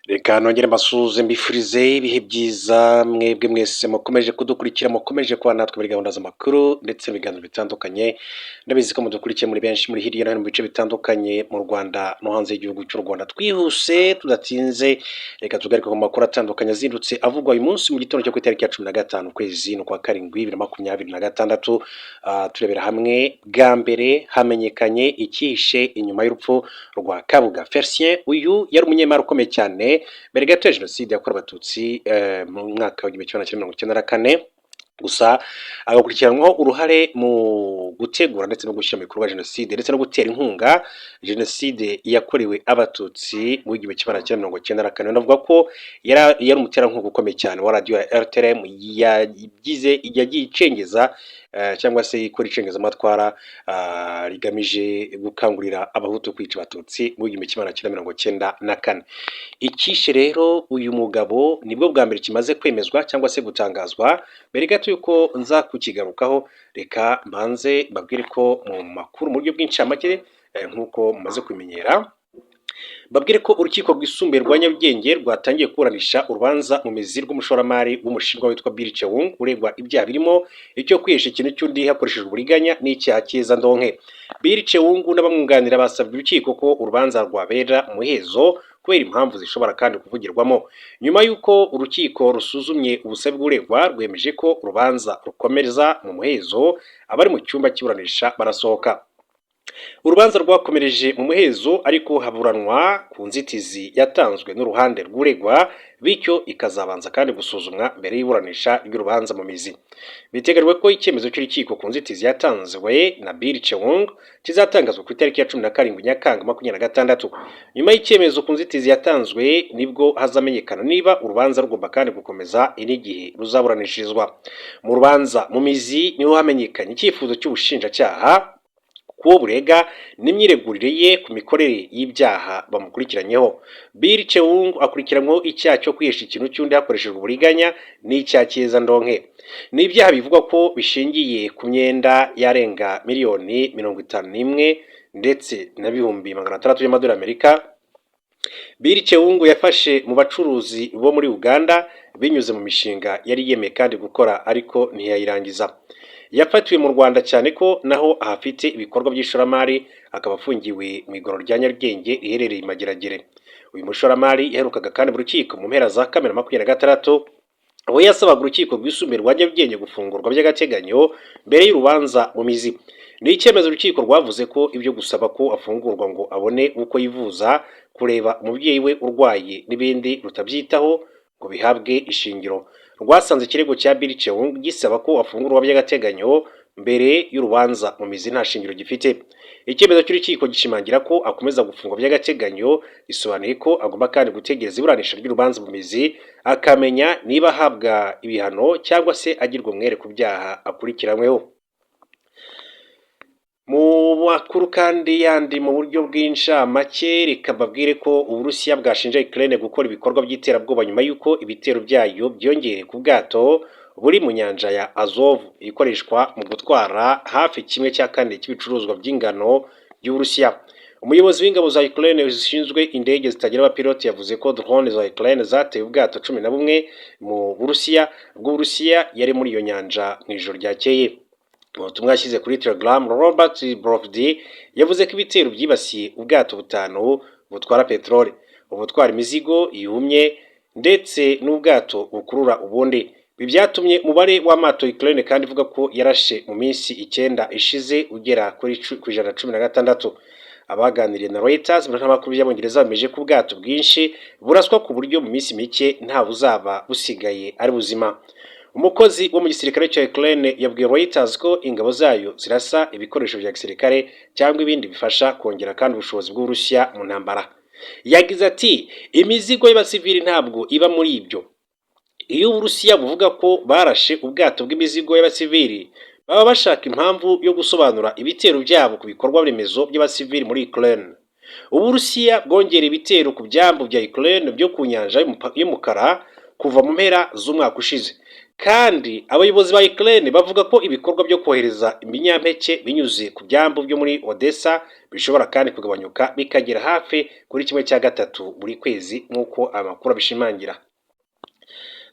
Reka nongere mbasuhuze mbifurize ibihe byiza mwebwe mwese mukomeje kudukurikira mukomeje kuba natwe muri gahunda z'amakuru ndetse n'ibiganiro bitandukanye. Ndabizi ko mudukurikiye muri benshi muri hirya no hino mu bice bitandukanye mu Rwanda no hanze y'igihugu cy'u Rwanda. Twihuse tudatinze reka tugaruke ku makuru atandukanye azindutse avugwa uyu munsi mu gitondo cyo ku itariki ya 15 ukwezi kwa karindwi 2026. Turebera hamwe bwa mbere hamenyekanye ikihishe inyuma y'urupfu rwa Kabuga Felicien. Uyu yari umunyemari ukomeye cyane mbere gato ya jenoside yakorewe abatutsi mu mwaka w'igihumbi kimwe magana cyenda 1994, gusa agakurikiranwaho uruhare mu gutegura ndetse no gushyira mu bikorwa jenoside ndetse no gutera inkunga jenoside yakorewe abatutsi mu gihumbi kimwe magana cyenda 1994. Navuga ko yari umuterankunga ukomeye cyane wa radiyo ya RTRM yagiye icengeza cyangwa se ikora icengezamatwara rigamije gukangurira abahutu kwica abatutsi mu gihumbi kimwe magana cyenda 1994. Ikishe rero uyu mugabo nibwo bwa mbere kimaze kwemezwa cyangwa se gutangazwa. Mbere gato yuko nza kukigarukaho, reka mbanze babwire ko mu makuru mu buryo bw'incamake nk'uko mumaze kumenyera, babwire ko urukiko rwisumbuye rwa Nyarugenge rwatangiye kuburanisha urubanza mu mizi rw'umushoramari w'umushinwa witwa Bill Cheung uregwa ibyaha birimo icyo kwihesha ikintu cy'undi hakoreshejwe uburiganya n'icyaha cy'izandonke. Bill Cheung n'abamwunganira basabye urukiko ko urubanza rwabera muhezo kubera impamvu zishobora kandi kuvugirwamo. Nyuma y'uko urukiko rusuzumye ubusabe bw'uregwa rwemeje ko urubanza rukomereza mu muhezo, abari mu cyumba cy'iburanisha barasohoka. Urubanza rwakomereje mu muhezo ariko haburanwa ku nzitizi yatanzwe n'uruhande rw'uregwa, bityo ikazabanza kandi gusuzumwa mbere y'iburanisha ry'urubanza mu mizi. Biteganyijwe ko icyemezo cy'urukiko ku nzitizi yatanzwe na Bill Cheung kizatangazwa ku itariki ya 17 Nyakanga 2026. Nyuma y'icyemezo ku nzitizi yatanzwe nibwo hazamenyekana niba urubanza rugomba kandi gukomeza n'igihe ruzaburanishirizwa. Mu rubanza mu mizi niho hamenyekanye icyifuzo cy'ubushinjacyaha kuwo burega n'imyiregurire ye ku mikorere y'ibyaha bamukurikiranyeho. Bill Cheung akurikiranyweho icyaha cyo kwihesha ikintu cy'undi hakoreshejwe uburiganya n'icyaha cy'izandonke. Ni ibyaha bivugwa ko bishingiye ku myenda yarenga miliyoni 51 ndetse na bihumbi 600 y'amadolari y'Amerika Bill Cheung yafashe mu bacuruzi bo muri Uganda binyuze mu mishinga yari yemeye kandi gukora ariko ntiyayirangiza. Yafatiwe mu Rwanda cyane ko naho ahafite ibikorwa by'ishoramari, akaba afungiwe mu igororo rya Nyarugenge riherereye i Mageragere. Uyu mushoramari yaherukaga kandi mu rukiko mu mpera za Kamena 2026, aho yasabaga urukiko rwisumbuye rwa Nyarugenge gufungurwa by'agateganyo mbere y'urubanza mu mizi. Ni icyemezo urukiko rwavuze ko ibyo gusaba ko afungurwa ngo abone uko yivuza, kureba umubyeyi we urwaye n'ibindi rutabyitaho ngo bihabwe ishingiro. Rwasanze ikirego cya Bill Cheung gisaba ko afungurwa by'agateganyo mbere y'urubanza mu mizi nta shingiro gifite. Icyemezo cy'urukiko gishimangira ko akomeza gufungwa by'agateganyo, bisobanuye ko agomba kandi gutegereza iburanisha ry'urubanza mu mizi akamenya niba ahabwa ibihano cyangwa se agirwa umwere ku byaha akurikiranyweho. Mu makuru kandi yandi mu buryo bw'incamake, reka mbabwire ko Uburusiya bwashinja Ukraine gukora ibikorwa by'iterabwoba nyuma y'uko ibitero byayo byongereye ku bwato buri mu nyanja ya Azov ikoreshwa mu gutwara hafi 1/4 cy'ibicuruzwa by'ingano by'Uburusiya. Umuyobozi w'ingabo za Ukraine zishinzwe indege zitagira abapilote yavuze ko drone za Ukraine zateye ubwato 11 mu Burusiya bw'Uburusiya yari muri iyo nyanja mu ijoro ryakeye. Ubutumwa yashyize kuri Telegram, Robert Brofdy yavuze ko ibitero byibasiye ubwato 5 butwara peteroli, ubutwara imizigo yumye ndetse n'ubwato bukurura ubundi. Ibi byatumye umubare w'amato Ukraine kandi ivuga ko yarashe mu minsi 9 ishize ugera kuri 116. Abaganiriye na Reuters n'amakuru y'Abongereza bameje ko ubwato bwinshi buraswa ku buryo mu minsi mike nta buzaba busigaye ari buzima. Umukozi wo mu gisirikare cya Ukraine yabwiye Reuters ko ingabo zayo zirasa ibikoresho bya gisirikare cyangwa ibindi bifasha kongera kandi ubushobozi bw'Uburusiya mu ntambara. Yagize ati imizigo y'abasivili ntabwo iba muri ibyo. Iyo Uburusiya buvuga ko barashe ubwato bw'imizigo y'abasivili, baba bashaka impamvu yo gusobanura ibitero byabo ku bikorwa remezo by'abasivili muri Ukraine. Uburusiya bwongera ibitero ku byambu bya Ukraine byo ku nyanja y'umukara kuva mu mpera z'umwaka ushize. Kandi abayobozi ba Ukraine bavuga ko ibikorwa byo kohereza ibinyampeke binyuze ku byambu byo muri Odessa bishobora kandi kugabanyuka bikagera hafi kuri 1/3 buri kwezi nk'uko amakuru abishimangira.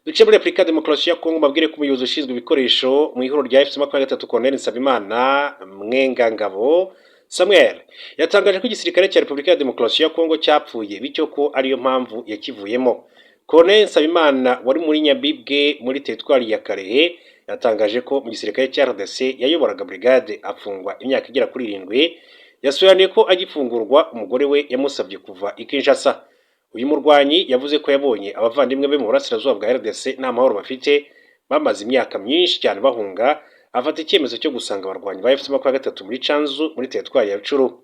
Duce muri Repubulika ya Demokarasi ya Kongo babwire ko umuyobozi ushinzwe ibikoresho mu ihuriro rya FC23 Colonel Nsabimana Mwengangabo Samuel yatangaje ko igisirikare cya Repubulika ya Demokarasi ya Kongo cyapfuye bityo ko ariyo mpamvu yakivuyemo. Colonel Nsabimana wari muri Nyabibwe muri teritwari ya Karehe yatangaje ko mu gisirikare cya RDC yayoboraga brigade afungwa imyaka igera kuri 7. Yasobanuye ko agifungurwa umugore we yamusabye kuva i Kinshasa. Uyu murwanyi yavuze ko yabonye abavandimwe be mu burasirazuba bwa RDC nta mahoro bafite bamaze imyaka myinshi cyane bahunga, afata icyemezo cyo gusanga abarwanyi ba FC23 muri Canzu muri teritwari ya Rucuru.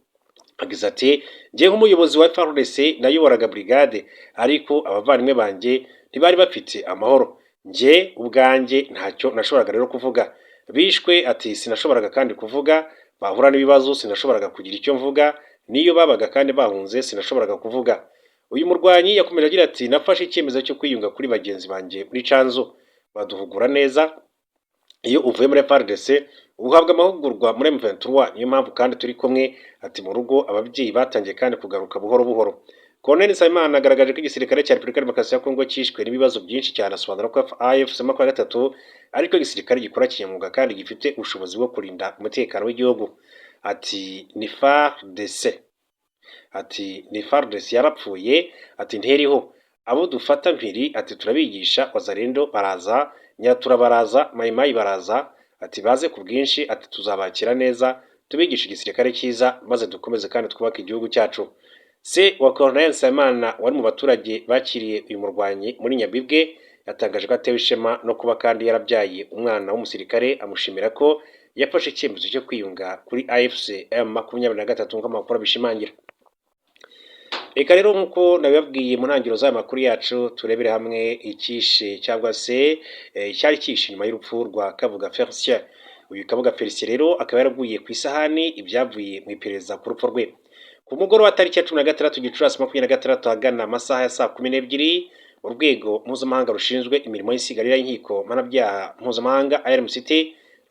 Agize ati njye nk'umuyobozi wa FARDC nayoboraga brigade ariko abavandimwe banjye ntibari bafite amahoro, njye ubwanjye ntacyo nashoboraga rero kuvuga, bishwe ati sinashoboraga kandi kuvuga, bahura n'ibibazo sinashoboraga kugira icyo mvuga, niyo babaga kandi bahunze sinashoboraga kuvuga. Uyu murwanyi yakomeje agira ati nafashe icyemezo cyo kwiyunga kuri bagenzi banjye muri Canzu, baduhugura neza. Iyo uvuye muri FARDC uhabwa amahugurwa muri M23, niyo mpamvu kandi turi kumwe. Ati mu rugo ababyeyi batangiye kandi kugaruka buhoro buhoro. Colonel Nsabimana agaragaje ko igisirikare cya Repubulika ya Demokarasi ya Kongo cyishwe n'ibibazo byinshi cyane, asobanura ko AFC23 ariko igisirikare gikora kinyamwuga kandi gifite ubushobozi bwo kurinda umutekano w'igihugu. Ati ni FARDC yarapfuye, ati ntiriho, abo dufata mpiri, ati turabigisha, wazarendo baraza, nyatura baraza, mayimayi baraza, ati baze ku bwinshi, ati tuzabakira neza, tubigisha igisirikare cyiza maze dukomeze kandi twubaka igihugu cyacu. Se wa Colonel Nsabimana wari mu baturage bakiriye uyu murwanyi muri Nyabibwe yatangaje ko atewe ishema no kuba kandi yarabyaye umwana w'umusirikare, amushimira ko yafashe icyemezo cyo kwiyunga kuri AFC M23 nk'amakuru abishimangira. Reka rero nk'uko nabibabwiye mu ntangiriro z'aya makuru yacu turebere hamwe icyishe cyangwa se cyari cyishe nyuma y'urupfu rwa Kabuga Felicien. Uyu Kabuga Felicien rero akaba yaraguye ku isahani ibyavuye mu iperereza ku rupfu rwe. Ku mugoroba wa tariki ya 16 Gicurasi 2026 ahagana amasaha ya saa 12 urwego mpuzamahanga rushinzwe imirimo y'isigarira y'inkiko mpanabyaha mpuzamahanga RMCT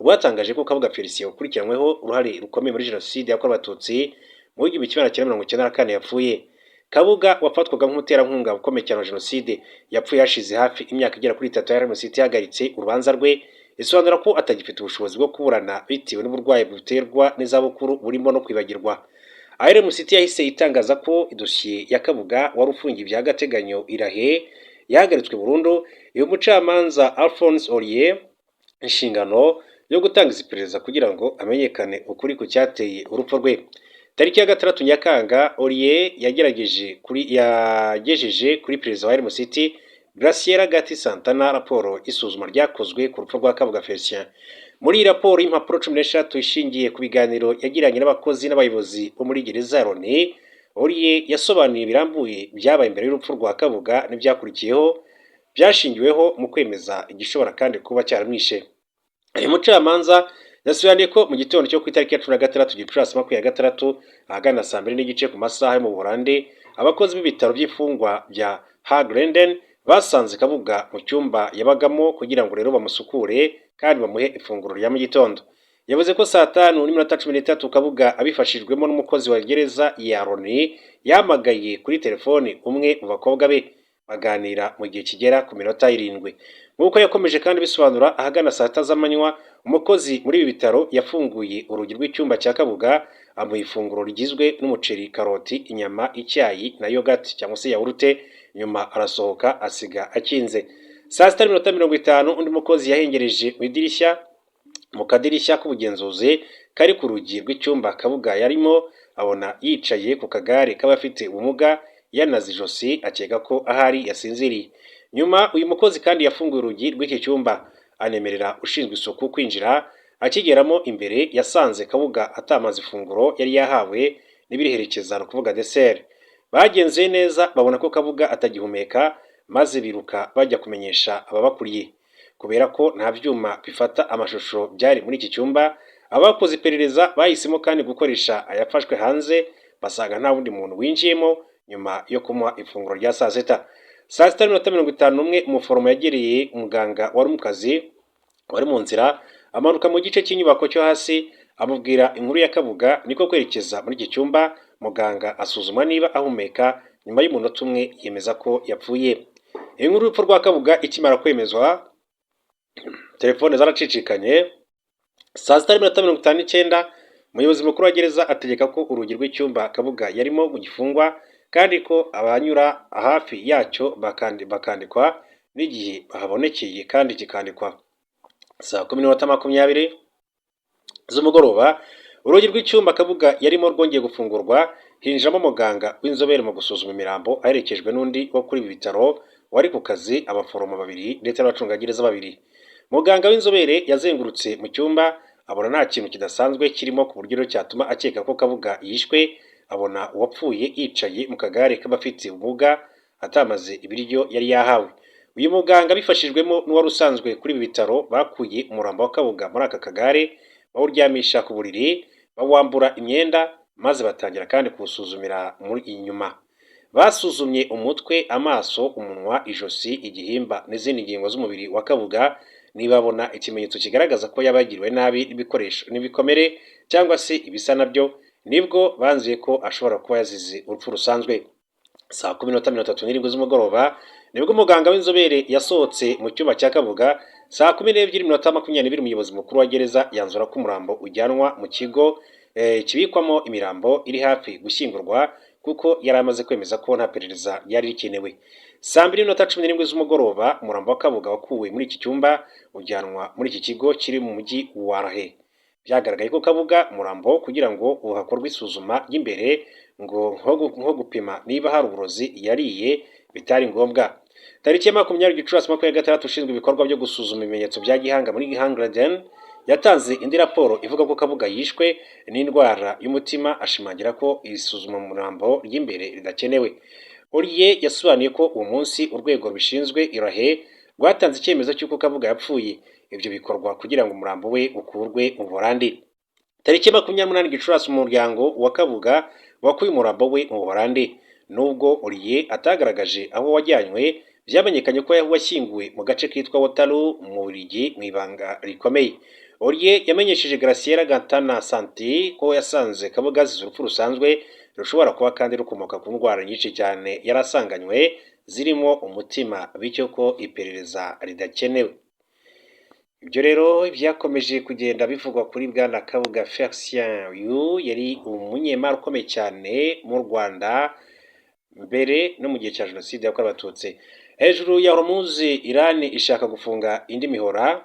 rwatangaje ko Kabuga Felicien ukurikiranyweho uruhare rukomeye muri jenoside yakorewe Abatutsi mu 1994 yapfuye. Kabuga wafatwaga nk'umuterankunga ukomeye cyane wa jenoside yapfuye hashize hafi imyaka igera kuri 3 RMCT yahagaritse urubanza rwe, isobanura ko atagifite ubushobozi bwo kuburana bitewe n'uburwayi buterwa n'izabukuru burimo no kwibagirwa. RMCT yahise itangaza ko idosiye ya Kabuga wari ufungiye by'agateganyo irahe yahagaritswe burundu. Uyu mucamanza Alphonse Olier inshingano yo gutanga iperereza kugira ngo amenyekane ukuri ku cyateye urupfu rwe. Tariki ya 6 Nyakanga Olier yagejeje kuri perezida wa RMCT Graciela Gati Santana raporo isuzuma ryakozwe ku rupfu rwa Kabuga Felicien. Muri raporo y'impapuro 13 ishingiye ku biganiro yagiranye n'abakozi n'abayobozi bo muri gereza ya Loni, Olier yasobanuye birambuye byabaye imbere y'urupfu rwa Kabuga n'ibyakurikiyeho byashingiweho mu kwemeza igishobora kandi kuba cyaramwishe. Uyu mucamanza yasobanuye ko mu gitondo cyo ku itariki ya 16 Gicurasi 2026 ahagana saa 2:30 ku masaha yo mu Buholandi, abakozi b'ibitaro by'ifungwa bya Hagrenden basanze Kabuga mu cyumba yabagamo kugira ngo rero bamusukure kandi bamuhe ifunguro rya mu gitondo. Yavuze ko saa 5:13 Kabuga abifashijwemo n'umukozi wa gereza ya Loni yamagaye kuri telefoni umwe mu bakobwa be baganira mu gihe kigera ku minota 7. Nk'uko yakomeje kandi bisobanura, ahagana saa 6 z'amanywa umukozi muri ibi bitaro yafunguye urugi rw'icyumba cya Kabuga amuha ifunguro rigizwe n'umuceri, karoti, inyama, icyayi na yogurt cyangwa se yawurute, nyuma arasohoka asiga akinze. Saa 6:50 undi mukozi yahengereje mu kadirishya k'ubugenzuzi kari ku rugi rw'icyumba Kabuga yarimo, abona yicaye ku kagare k'abafite ubumuga yanaze ijosi, akeka ko ahari yasinziriye. Nyuma uyu mukozi kandi yafunguye urugi rw'iki cyumba anemerera ushinzwe isuku kwinjira. Akigeramo imbere yasanze Kabuga atamaze ifunguro yari yahawe n'ibiriherekeza no kuvuga dessert. Bagenze neza babona ko Kabuga atagihumeka maze biruka bajya kumenyesha ababakuriye. Kubera ko nta byuma bifata amashusho byari muri iki cyumba, abakoze iperereza bahisemo kandi gukoresha ayafashwe hanze, basanga nta wundi muntu winjiyemo nyuma yo kumuha ifunguro rya saa 6. saa sita n'iminota 51 umuforomo yegereye umuganga wari mu kazi wari mu nzira amanuka mu gice cy'inyubako cyo hasi amubwira inkuru ya Kabuga, niko kwerekeza muri iki cyumba. Muganga asuzuma niba ahumeka, nyuma y'umunota umwe yemeza ko yapfuye. Inkuru y'urupfu rwa Kabuga ikimara kwemezwa, telefone zaracicikanye. Saa sita n'iminota 59 umuyobozi mukuru wa gereza ategeka ko urugi rw'icyumba Kabuga yarimo gifungwa, kandi ko abanyura hafi yacyo bakandikwa n'igihe bahabonekeye, kandi kikandikwa. Saa 10:20 z'umugoroba urugi rw'icyumba Kabuga yarimo rwongeye gufungurwa, hinjiramo muganga w'inzobere mu gusuzuma imirambo aherekejwe n'undi wo kuri ibi bitaro wari ku kazi, abaforomo babiri ndetse n'abacungagereza babiri. Muganga w'inzobere yazengurutse mu cyumba abona nta kintu kidasanzwe kirimo, ku buryo cyatuma akeka ko Kabuga yishwe. Abona uwapfuye yicaye mu kagare k'abafite ubumuga atamaze ibiryo yari yahawe. Uyu muganga bifashijwemo n'uwari usanzwe kuri ibi bitaro bakuye umurambo wa Kabuga muri aka kagare, bawuryamisha ku buriri, bawambura imyenda, maze batangira kandi kuwusuzumira muri inyuma. Basuzumye umutwe, amaso, umunwa, ijosi, igihimba n'izindi ngingo z'umubiri wa Kabuga, nibabona ikimenyetso kigaragaza ko yabagiriwe nabi n'ibikoresho n'ibikomere cyangwa se ibisa nabyo, nibwo banzuye ko ashobora kuba yazize urupfu rusanzwe. Saa 10:37 z'umugoroba nibwo umuganga w'inzobere yasohotse mu cyumba cya Kabuga. Saa 12:20 umuyobozi mukuru wa gereza yanzura ko umurambo ujyanwa mu kigo kibikwamo imirambo iri hafi gushyingurwa, kuko yari amaze kwemeza ko nta perereza ryari rikenewe. Saa 2:17 z'umugoroba umurambo wa Kabuga wakuwe muri iki cyumba ujyanwa muri iki kigo kiri mu mujyi wa Rahe. Byagaragaye ko Kabuga umurambo kugira ngo uhakorwe isuzuma ry'imbere nko gupima niba hari uburozi yariye bitari ngombwa. Tariki ya 20 Gicurasi 2026 ushinzwe ibikorwa byo gusuzuma ibimenyetso bya gihanga muri Hangladen yatanze indi raporo ivuga ko Kabuga yishwe n'indwara y'umutima, ashimangira ko isuzuma umurambo ry'imbere ridakenewe. Olivier yasobanuye ko uwo munsi urwego rubishinzwe Irahe rwatanze icyemezo cy'uko Kabuga yapfuye. Ibyo bikorwa kugira ngo umurambo we ukurwe mu Buholandi. Tariki ya 28 Gicurasi umuryango wa Kabuga wakuye umurambo we mu Buholandi. Nubwo Olivier atagaragaje aho wajyanywe, byamenyekanye ko washyinguwe mu gace kitwa Waterloo mu Bubiligi mu ibanga rikomeye. Olivier yamenyesheje Graciela Gantana Santi ko yasanze Kabuga azize urupfu rusanzwe rushobora kuba kandi rukomoka ku ndwara nyinshi cyane yarasanganywe zirimo umutima, bityo ko iperereza ridakenewe. Ibyo rero byakomeje kugenda bivugwa kuri bwana Kabuga Felicien. Uyu yari umunyemari ukomeye cyane mu Rwanda mbere no mu gihe cya Jenoside yakorewe Abatutsi. Hejuru ya Hormuz, Iran ishaka gufunga indi mihora.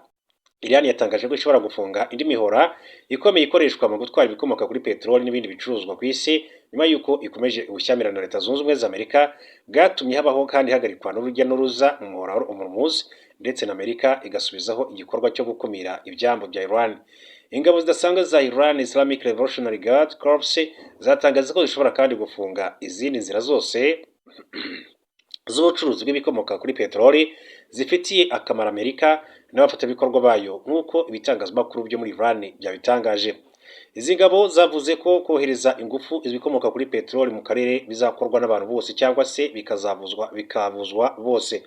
Iran yatangaje ko ishobora gufunga indi mihora ikomeye ikoreshwa mu gutwara ibikomoka kuri peteroli n'ibindi bicuruzwa ku isi, nyuma y'uko ikomeje ubushyamirano na Leta Zunze Ubumwe za Amerika bwatumye habaho kandi hagarikwa n'urujya n'uruza mu muhora Hormuz, ndetse na Amerika igasubizaho igikorwa cyo gukumira ibyambu bya Iran. Ingabo zidasanzwe za Iran Islamic Revolutionary Guard Corps zatangaza ko zishobora kandi gufunga izindi nzira zose z'ubucuruzi bw'ibikomoka kuri peteroli zifitiye akamaro Amerika n'abafatanyabikorwa bayo, nk'uko ibitangazamakuru byo muri Iran byabitangaje. Izi ngabo zavuze ko kohereza ingufu izibikomoka kuri peteroli mu karere bizakorwa n'abantu bose cyangwa se bikabuzwa bose.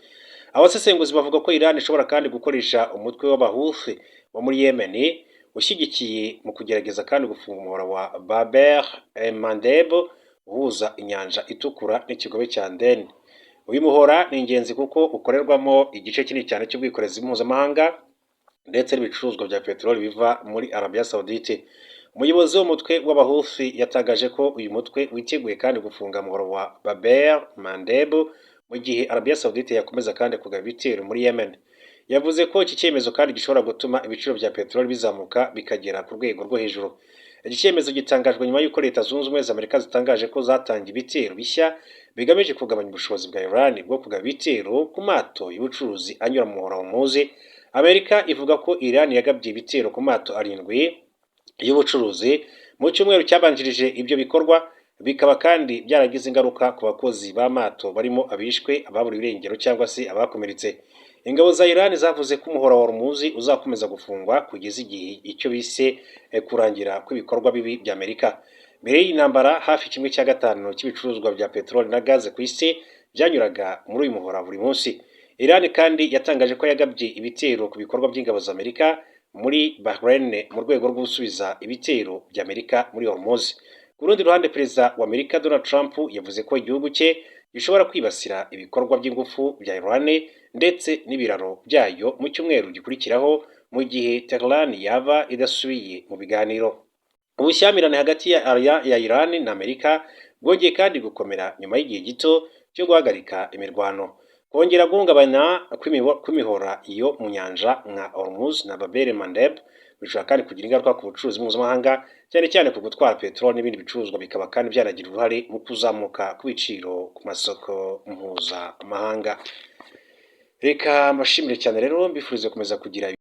Abasesenguzi bavuga ko Iran ishobora kandi gukoresha umutwe w'Abahuthi wo muri Yemen ushyigikiye mu kugerageza kandi gufunga umuhora wa Bab el-Mandeb uhuza inyanja itukura n'ikigobe cya Aden. Uyu muhora ni ingenzi kuko ukorerwamo igice kinini cyane cy'ubwikorezi mpuzamahanga ndetse n'ibicuruzwa bya peteroli biva muri Arabia Saudite. Umuyobozi w'umutwe w'Abahuthi yatangaje ko uyu mutwe witeguye kandi gufunga umuhora wa Bab el-Mandeb mu gihe Arabia Saudite yakomeza kandi kugaba ibitero muri Yemen. Yavuze ko iki cyemezo kandi gishobora gutuma ibiciro bya peteroli bizamuka bikagera ku rwego rwo hejuru. Iki cyemezo gitangajwe nyuma y'uko Leta Zunze Ubumwe za Amerika zitangaje ko zatangiye ibitero bishya bigamije kugabanya ubushobozi bwa Iran bwo kugaba ibitero ku mato y'ubucuruzi anyura mu muhora Hormuz. Amerika ivuga ko Iran yagabye ibitero ku mato 7 y'ubucuruzi mu cyumweru cyabanjirije ibyo bikorwa, bikaba kandi byaragize ingaruka ku bakozi b'amato barimo abishwe, ababura irengero cyangwa se abakomeretse. Ingabo za Iran zavuze ko umuhora wa Hormuz uzakomeza gufungwa kugeza igihe icyo bise kurangira kw'ibikorwa bibi bya Amerika. Mbere y'intambara hafi 1/5 cy'ibicuruzwa bya peteroli na gaze ku isi byanyuraga muri uyu muhora buri munsi. Iran kandi yatangaje ko yagabye ibitero ku bikorwa by'ingabo za Amerika muri Bahrain mu rwego rwo gusubiza ibitero bya Amerika muri Hormuz. Ku rundi ruhande, perezida wa Amerika Donald Trump yavuze ko igihugu cye gishobora kwibasira ibikorwa by'ingufu bya Iran ndetse n'ibiraro byayo mu cyumweru gikurikiraho mu gihe Tehran yaba idasubiye mu biganiro. Ubushyamirane hagati ya Iran na Amerika bwongeye kandi gukomera nyuma y'igihe gito cyo guhagarika imirwano. Kongera guhungabana kw'imihora iyo mu nyanja nka Hormuz na Bab el-Mandeb bishobora kandi kugira ingaruka ku bucuruzi mpuzamahanga, cyane cyane ku gutwara peteroli n'ibindi bicuruzwa, bikaba kandi byanagira uruhare mu kuzamuka kw'ibiciro ku masoko mpuzamahanga. Reka mbashimire cyane rero, mbifurize gukomeza kugira